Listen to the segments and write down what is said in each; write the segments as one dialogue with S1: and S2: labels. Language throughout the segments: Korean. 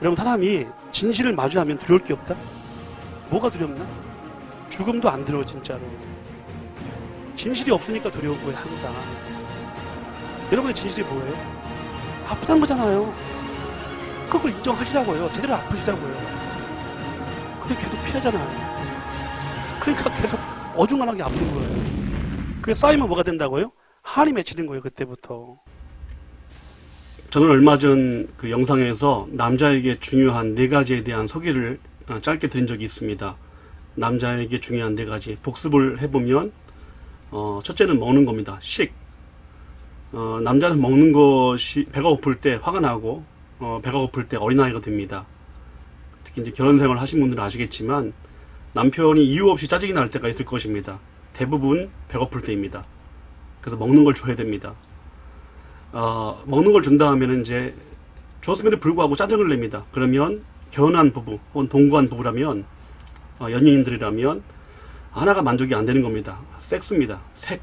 S1: 여러분, 사람이 진실을 마주하면 두려울 게 없다? 뭐가 두렵나? 죽음도 안 두려워. 진짜로 진실이 없으니까 두려운 거예요. 항상 여러분의 진실이 뭐예요? 아프다는 거잖아요. 그걸 인정하시라고요. 제대로 아프시라고요. 근데 계속 피하잖아요. 그러니까 계속 어중간하게 아픈 거예요. 그게 쌓이면 뭐가 된다고요? 한이 맺히는 거예요. 그때부터. 저는 얼마 전 그 영상에서 남자에게 중요한 4가지에 대한 소개를 짧게 드린 적이 있습니다. 남자에게 중요한 4가지 복습을 해보면 첫째는 먹는 겁니다. 식. 남자는 먹는 것이 배가 고플 때 화가 나고 배가 고플 때 어린아이가 됩니다. 특히 이제 결혼 생활을 하신 분들은 아시겠지만 남편이 이유 없이 짜증이 날 때가 있을 것입니다. 대부분 배고플 때입니다. 그래서 먹는 걸 줘야 됩니다. 먹는 걸 준다 하면 이제 줬음에도 불구하고 짜증을 냅니다. 그러면 결혼한 부부 혹은 동거한 부부라면 연인들이라면 하나가 만족이 안 되는 겁니다. 섹스입니다. 색.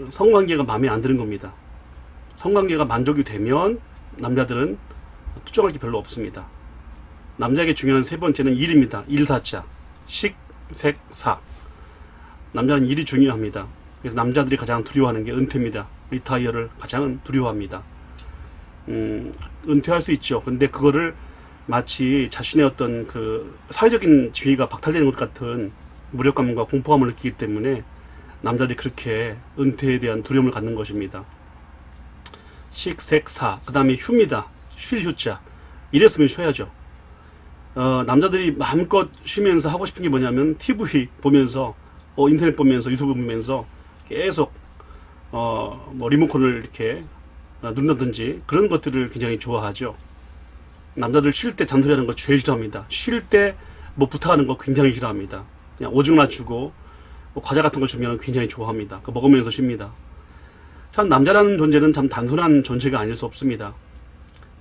S1: 성관계가 마음에 안 드는 겁니다. 성관계가 만족이 되면 남자들은 투정할 게 별로 없습니다. 남자에게 중요한 3번째는 일입니다. 일사자. 식, 색, 사. 남자는 일이 중요합니다. 그래서 남자들이 가장 두려워하는 게 은퇴입니다. 리타이어를 가장 두려워합니다. 은퇴할 수 있죠. 근데 그거를 마치 자신의 어떤 그 사회적인 지위가 박탈되는 것 같은 무력감과 공포감을 느끼기 때문에 남자들이 그렇게 은퇴에 대한 두려움을 갖는 것입니다. 식, 색, 사. 그 다음에 휴입니다. 쉴 휴자. 이랬으면 쉬어야죠. 남자들이 마음껏 쉬면서 하고 싶은 게 뭐냐면 TV 보면서 인터넷 보면서 유튜브 보면서 계속 뭐 리모컨을 이렇게 누른다든지 그런 것들을 굉장히 좋아하죠. 남자들 쉴 때 잔소리하는 거 제일 싫어합니다. 쉴 때 뭐 부탁하는 거 굉장히 싫어합니다. 그냥 오징어나 주고 뭐 과자 같은 거 주면 굉장히 좋아합니다. 그 먹으면서 쉽니다. 참 남자라는 존재는 참 단순한 존재가 아닐 수 없습니다.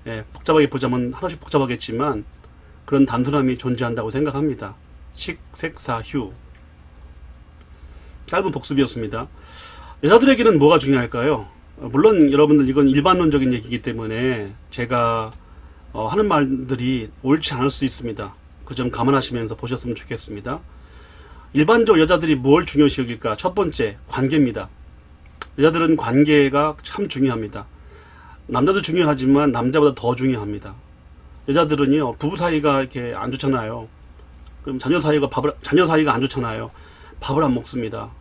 S1: 예, 복잡하게 보자면 하나씩 복잡하겠지만 그런 단순함이 존재한다고 생각합니다. 식, 색, 사, 휴. 짧은 복습이었습니다. 여자들에게는 뭐가 중요할까요? 물론 여러분들 이건 일반론적인 얘기이기 때문에 제가 하는 말들이 옳지 않을 수 있습니다. 그 점 감안하시면서 보셨으면 좋겠습니다. 일반적으로 여자들이 뭘 중요시 여길까? 첫 번째, 관계입니다. 여자들은 관계가 참 중요합니다. 남자도 중요하지만 남자보다 더 중요합니다. 여자들은요, 부부 사이가 이렇게 안 좋잖아요. 그럼 자녀 사이가 안 좋잖아요. 밥을 안 먹습니다.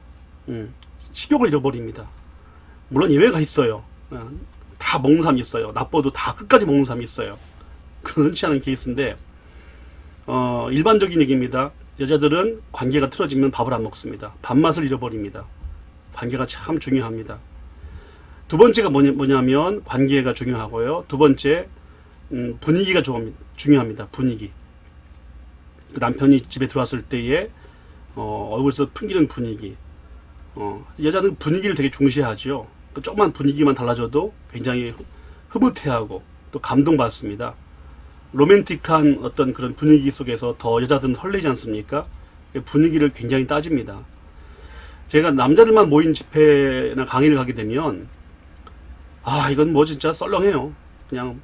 S1: 식욕을 잃어버립니다. 물론 예외가 있어요. 다 먹는 사람이 있어요. 나빠도 다 끝까지 먹는 사람이 있어요. 그렇지 않은 케이스인데 일반적인 얘기입니다. 여자들은 관계가 틀어지면 밥을 안 먹습니다. 밥맛을 잃어버립니다. 관계가 참 중요합니다. 두 번째가 뭐냐면 관계가 중요하고요. 두 번째 분위기가 중요합니다. 분위기. 그 남편이 집에 들어왔을 때에 얼굴에서 풍기는 분위기. 여자는 분위기를 되게 중시하죠. 그 조그만 분위기만 달라져도 굉장히 흐뭇해하고 또 감동받습니다. 로맨틱한 어떤 그런 분위기 속에서 더 여자들은 설레지 않습니까? 분위기를 굉장히 따집니다. 제가 남자들만 모인 집회나 강의를 가게 되면 이건 뭐 진짜 썰렁해요. 그냥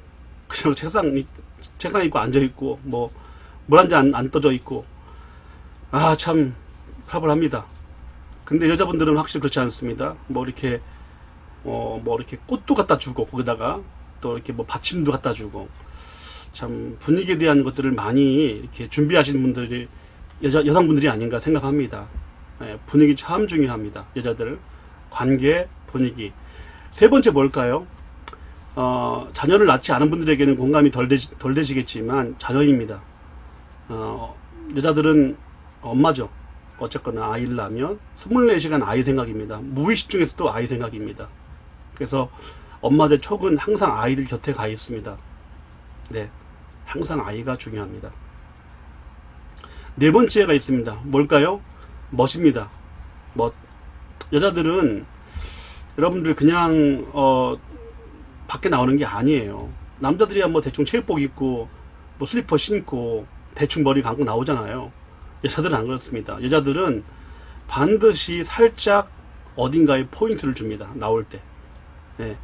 S1: 책상 있고 앉아 있고 뭐 물 한 잔 안 떠져 있고 참 파벌합니다. 근데 여자분들은 확실히 그렇지 않습니다. 뭐 이렇게 꽃도 갖다 주고 거기다가 또 이렇게 뭐 받침도 갖다 주고 참 분위기에 대한 것들을 많이 이렇게 준비하시는 분들이 여성분들이 아닌가 생각합니다. 분위기 참 중요합니다. 여자들 관계 분위기. 세 번째 뭘까요? 자녀를 낳지 않은 분들에게는 공감이 덜 되시겠지만 자녀입니다. 여자들은 엄마죠. 어쨌거나 아이를 낳으면 24시간 아이 생각입니다. 무의식 중에서도 아이 생각입니다. 그래서 엄마들 촉은 항상 아이들 곁에 가 있습니다. 네, 항상 아이가 중요합니다. 네 번째가 있습니다. 뭘까요? 멋입니다. 여자들은 여러분들 그냥 밖에 나오는 게 아니에요. 남자들이야 뭐 대충 체육복 입고 뭐 슬리퍼 신고 대충 머리 감고 나오잖아요. 여자들은 안 그렇습니다. 여자들은 반드시 살짝 어딘가에 포인트를 줍니다. 나올 때. 네.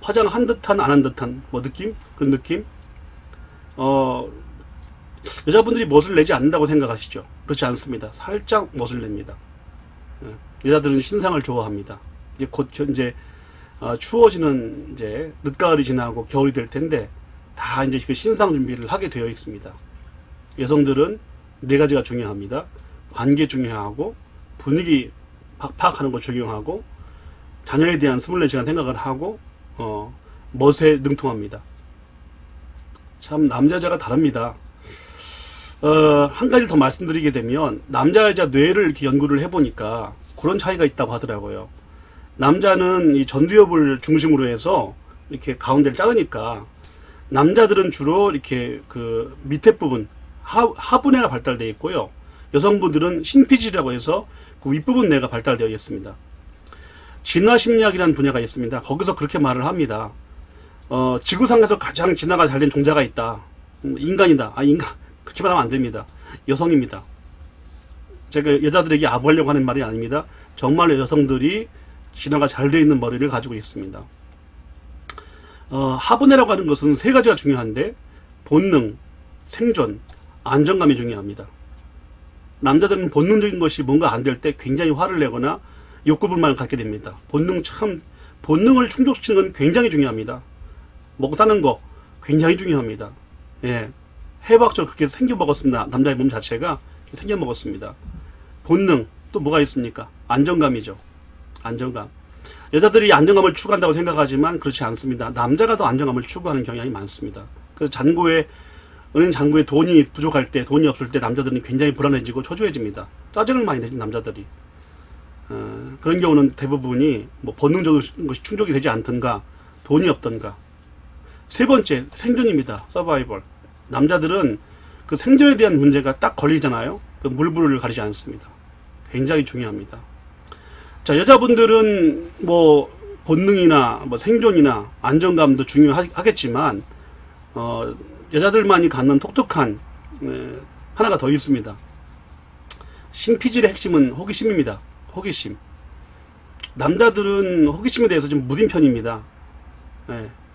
S1: 화장한 듯한 안 한 듯한 뭐 느낌? 그런 느낌? 여자분들이 멋을 내지 않는다고 생각하시죠? 그렇지 않습니다. 살짝 멋을 냅니다. 여자들은 신상을 좋아합니다. 이제 곧 이제 추워지는 이제 늦가을이 지나고 겨울이 될 텐데 다 이제 그 신상 준비를 하게 되어 있습니다. 여성들은 네 가지가 중요합니다. 관계 중요하고 분위기 파악하는 거 중요하고 자녀에 대한 24시간 생각을 하고 멋에 능통합니다. 참 남자 여자가 다릅니다. 한 가지 더 말씀드리게 되면 남자 여자 뇌를 이렇게 연구를 해보니까 그런 차이가 있다고 하더라고요. 남자는 이 전두엽을 중심으로 해서 이렇게 가운데를 자르니까 남자들은 주로 이렇게 그 밑에 부분 하부뇌가 발달되어 있고요. 여성분들은 신피지라고 해서 그 윗부분 뇌가 발달되어 있습니다. 진화심리학이라는 분야가 있습니다. 거기서 그렇게 말을 합니다. 지구상에서 가장 진화가 잘 된 종자가 있다. 인간이다. 인간 그렇게 말하면 안 됩니다. 여성입니다. 제가 여자들에게 아부하려고 하는 말이 아닙니다. 정말로 여성들이 진화가 잘 되어 있는 머리를 가지고 있습니다. 하부뇌라고 하는 것은 세 가지가 중요한데 본능, 생존, 안정감이 중요합니다. 남자들은 본능적인 것이 뭔가 안 될 때 굉장히 화를 내거나 욕구불만을 갖게 됩니다. 본능을 충족시키는 건 굉장히 중요합니다. 먹고 사는 거 굉장히 중요합니다. 예. 해부학적으로 그렇게 생겨 먹었습니다. 남자의 몸 자체가 생겨 먹었습니다. 본능, 또 뭐가 있습니까? 안정감이죠. 안정감. 여자들이 안정감을 추구한다고 생각하지만 그렇지 않습니다. 남자가 더 안정감을 추구하는 경향이 많습니다. 그래서 은행 잔고에 돈이 부족할 때, 돈이 없을 때 남자들은 굉장히 불안해지고 초조해집니다. 짜증을 많이 내는 남자들이. 그런 경우는 대부분이 뭐 본능적인 것이 충족이 되지 않던가, 돈이 없던가. 세 번째, 생존입니다. 서바이벌. 남자들은 그 생존에 대한 문제가 딱 걸리잖아요. 그 물불을 가리지 않습니다. 굉장히 중요합니다. 자, 여자분들은 뭐 본능이나 뭐 생존이나 안정감도 중요하겠지만 여자들만이 갖는 독특한 하나가 더 있습니다. 신피질의 핵심은 호기심입니다. 호기심. 남자들은 호기심에 대해서 좀 무딘 편입니다.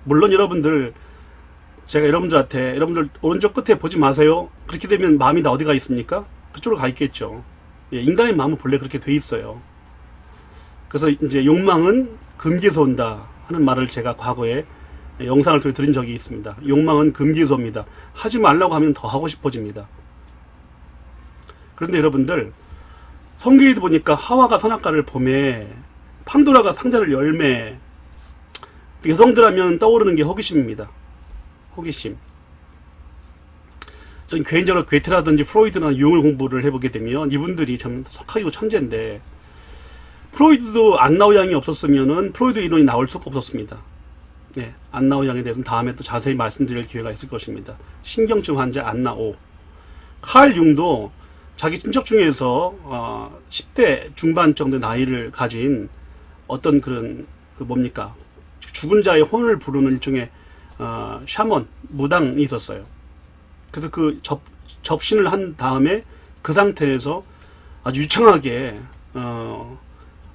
S1: 물론 제가 여러분들 오른쪽 끝에 보지 마세요. 그렇게 되면 마음이 다 어디가 있습니까? 그쪽으로 가 있겠죠. 인간의 마음은 본래 그렇게 돼 있어요. 그래서 이제 욕망은 금기에서 온다 하는 말을 제가 과거에 영상을 통해 드린 적이 있습니다. 욕망은 금기에서 옵니다. 하지 말라고 하면 더 하고 싶어집니다. 그런데 여러분들, 성경에도 보니까 하와가 선악과를 보매, 판도라가 상자를 열매, 여성들 하면 떠오르는 게 호기심입니다. 호기심. 전 개인적으로 괴테라든지 프로이드나 융을 공부를 해보게 되면 이분들이 참 석학이고 천재인데, 프로이드도 안나우 양이 없었으면은 프로이드 이론이 나올 수가 없었습니다. 네, 안나우 양에 대해서는 다음에 또 자세히 말씀드릴 기회가 있을 것입니다. 신경증 환자 안나오. 칼 융도 자기 친척 중에서 10대 중반 정도 나이를 가진 어떤 그런 죽은 자의 혼을 부르는 일종의 샤먼, 무당이 있었어요. 그래서 그 접신을 한 다음에 그 상태에서 아주 유창하게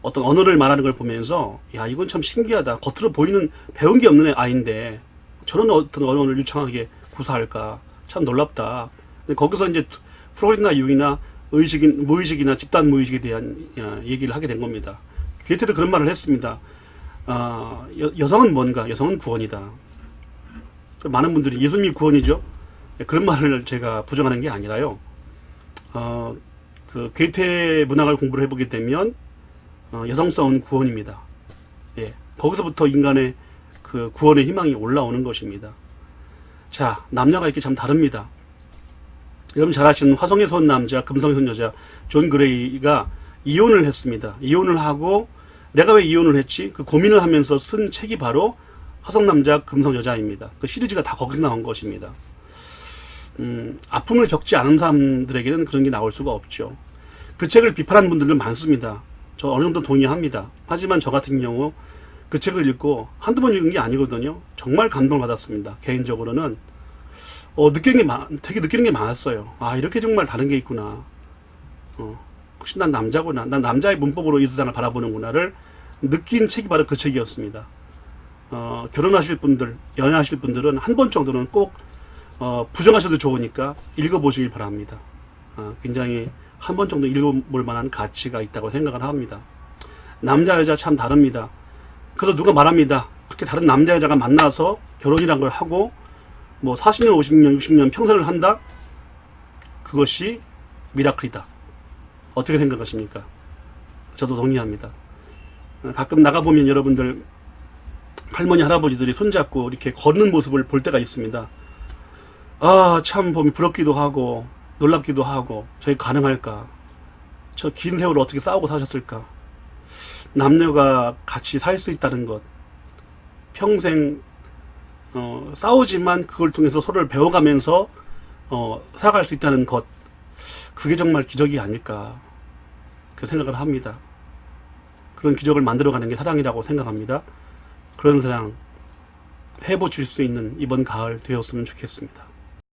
S1: 어떤 언어를 말하는 걸 보면서, 야, 이건 참 신기하다. 겉으로 보이는 배운 게 없는 아이인데 저런 어떤 언어를 유창하게 구사할까? 참 놀랍다. 근데 거기서 이제 프로이드나 융이나 무의식이나 집단 무의식에 대한 얘기를 하게 된 겁니다. 괴테도 그런 말을 했습니다. 여성은 뭔가? 여성은 구원이다. 많은 분들이 예수님이 구원이죠? 그런 말을 제가 부정하는 게 아니라요. 그 괴테 문학을 공부를 해보게 되면 여성성은 구원입니다. 예, 거기서부터 인간의 그 구원의 희망이 올라오는 것입니다. 자, 남녀가 이렇게 참 다릅니다. 여러분 잘 아시는 화성에서 온 남자, 금성에서 온 여자 존 그레이가 이혼을 했습니다. 이혼을 하고 내가 왜 이혼을 했지? 그 고민을 하면서 쓴 책이 바로 화성 남자, 금성 여자입니다. 그 시리즈가 다 거기서 나온 것입니다. 아픔을 겪지 않은 사람들에게는 그런 게 나올 수가 없죠. 그 책을 비판하는 분들도 많습니다. 저 어느 정도 동의합니다. 하지만 저 같은 경우 그 책을 읽고 한두 번 읽은 게 아니거든요. 정말 감동을 받았습니다. 개인적으로는 되게 느끼는 게 많았어요. 아, 이렇게 정말 다른 게 있구나. 혹시 난 남자구나. 난 남자의 문법으로 이 세상을 바라보는구나를 느낀 책이 바로 그 책이었습니다. 결혼하실 분들, 연애하실 분들은 한 번 정도는 꼭 부정하셔도 좋으니까 읽어보시길 바랍니다. 굉장히 한 번 정도 읽어볼 만한 가치가 있다고 생각을 합니다. 남자 여자 참 다릅니다. 그래서 누가 말합니다. 그렇게 다른 남자 여자가 만나서 결혼이란 걸 하고 뭐 40년, 50년, 60년 평생을 한다? 그것이 미라클이다. 어떻게 생각하십니까? 저도 동의합니다. 가끔 나가보면 여러분들 할머니, 할아버지들이 손잡고 이렇게 걷는 모습을 볼 때가 있습니다. 참 보면 부럽기도 하고 놀랍기도 하고 저게 가능할까? 저 긴 세월을 어떻게 싸우고 사셨을까? 남녀가 같이 살 수 있다는 것, 평생 싸우지만 그걸 통해서 서로를 배워가면서 살아갈 수 있다는 것, 그게 정말 기적이 아닐까 그 생각을 합니다. 그런 기적을 만들어가는 게 사랑이라고 생각합니다. 그런 사랑 해보실 수 있는 이번 가을 되었으면 좋겠습니다.